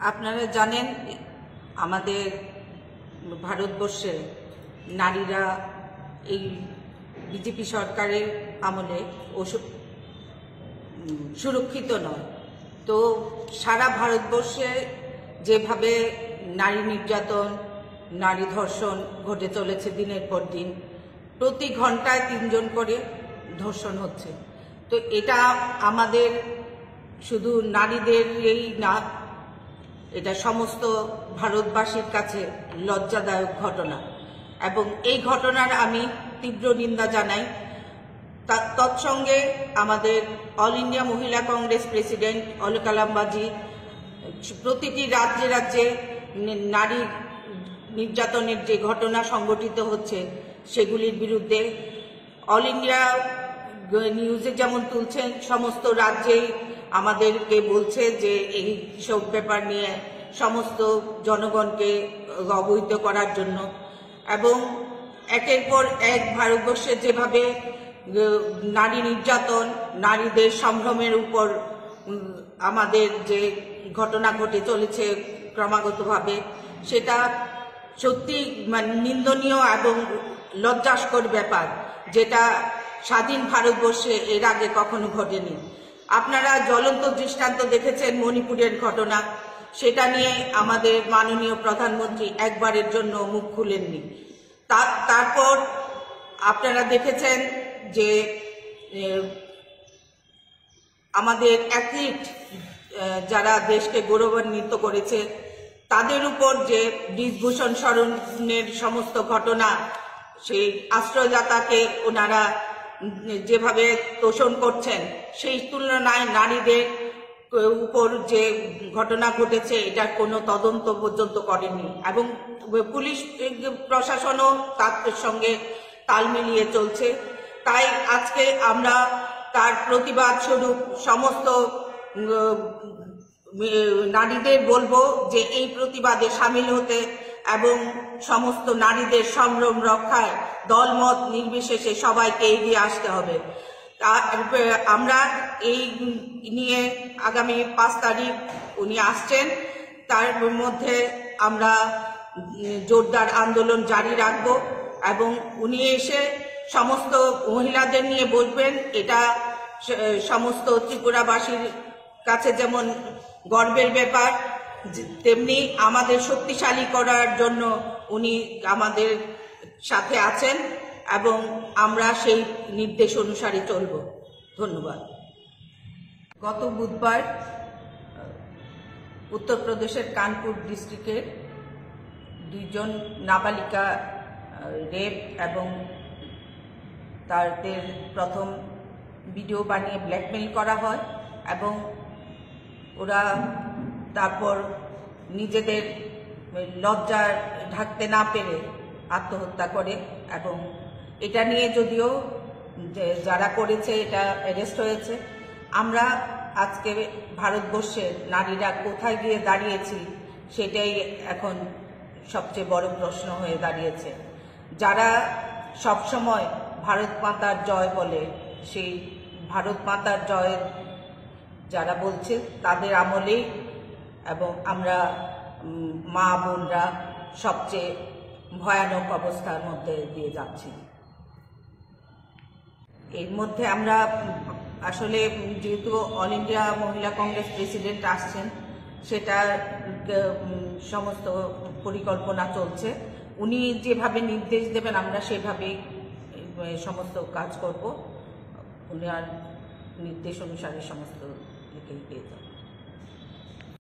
আপনারা জানেন আমাদের ভারতবর্ষে নারীরা এই বিজেপি সরকারের আমলে সুরক্ষিত নয়। তো সারা ভারতবর্ষে যেভাবে নারী নির্যাতন, নারী ধর্ষণ ঘটে চলেছে দিনের পর দিন, প্রতি ঘন্টায় 3 জন করে ধর্ষণ হচ্ছে। তো এটা আমাদের শুধু নারীদেরই না, এটা সমস্ত ভারতবাসীর কাছে লজ্জাদায়ক ঘটনা এবং এই ঘটনার আমি তীব্র নিন্দা জানাই। তৎসঙ্গে আমাদের অল ইন্ডিয়া মহিলা কংগ্রেস প্রেসিডেন্ট অলকা লাম্বাজি প্রতিটি রাজ্যে রাজ্যে নারী নির্যাতনের যে ঘটনা সংঘটিত হচ্ছে সেগুলির বিরুদ্ধে অল ইন্ডিয়া নিউজে যেমন তুলছেন, সমস্ত রাজ্যেই আমাদেরকে বলছে যে এই সব ব্যাপার নিয়ে সমস্ত জনগণকে অবহিত করার জন্য। এবং একের পর এক ভারতবর্ষে যেভাবে নারী নির্যাতন, নারীদের সম্ভ্রমের উপর আমাদের যে ঘটনা ঘটে চলেছে ক্রমাগতভাবে, সেটা সত্যি নিন্দনীয় এবং লজ্জাস্কর ব্যাপার, যেটা স্বাধীন ভারতবর্ষে এর আগে কখনো ঘটেনি। আপনারা জ্বলন্ত দৃষ্টান্ত দেখেছেন মণিপুরের ঘটনা, সেটা নিয়ে আমাদের মাননীয় প্রধানমন্ত্রী একবারের জন্য মুখ খুলেননি। তারপর আপনারা দেখেছেন যে আমাদের অ্যাথলিট যারা দেশকে গৌরবান্বিত করেছে তাদের উপর যে ব্রিজভূষণ শরণের সমস্ত ঘটনা, সেই আশ্রয়দাতাকে ওনারা যেভাবে তোষণ করছেন, সেই তুলনায় নারীদের উপর যে ঘটনা ঘটেছে এটার কোনো তদন্ত পর্যন্ত করেনি এবং পুলিশ প্রশাসনও তার সঙ্গে তাল মিলিয়ে চলছে। তাই আজকে আমরা তার প্রতিবাদ স্বরূপ সমস্ত নারীদের বলবো যে এই প্রতিবাদে সামিল হতে এবং সমস্ত নারীদের সম্ভ্রম রক্ষায় দলমত নির্বিশেষে সবাইকে এগিয়ে আসতে হবে। আমরা এই নিয়ে আগামী 5 তারিখ উনি আসছেন, তার মধ্যে আমরা জোরদার আন্দোলন জারি রাখব এবং উনি এসে সমস্ত মহিলাদের নিয়ে বলবেন। এটা সমস্ত ত্রিপুরাবাসীর কাছে যেমন গর্বের ব্যাপার, তেমনি আমাদের শক্তিশালী করার জন্য উনি আমাদের সাথে আছেন এবং আমরা সেই নির্দেশ অনুসারে চলব। ধন্যবাদ। গত বুধবার উত্তরপ্রদেশের কানপুর ডিস্ট্রিক্টের 2 জন নাবালিকা রেপ এবং তাদের প্রথম ভিডিও বানিয়ে ব্ল্যাকমেল করা হয় এবং ওরা তারপর নিজেদের লজ্জা ঢাকতে না পেরে আত্মহত্যা করে এবং এটা নিয়ে যদিও যারা করেছে এটা অ্যারেস্ট হয়েছে। আমরা আজকে ভারতবর্ষের নারীরা কোথায় গিয়ে দাঁড়িয়েছি সেটাই এখন সবচেয়ে বড় প্রশ্ন হয়ে দাঁড়িয়েছে। যারা সবসময় ভারত মাতার জয় বলে, সেই ভারত মাতার জয় যারা বলছে তাদের আমলেই এবং আমরা মা বোনরা সবচেয়ে ভয়ানক অবস্থার মধ্যে দিয়ে যাচ্ছি। এর মধ্যে আমরা আসলে যেহেতু অল ইন্ডিয়া মহিলা কংগ্রেস প্রেসিডেন্ট আসছেন, সেটার সমস্ত পরিকল্পনা চলছে। উনি যেভাবে নির্দেশ দেবেন আমরা সেভাবেই সমস্ত কাজ করব। উনার নির্দেশ অনুসারে সমস্ত এগিয়ে যাব।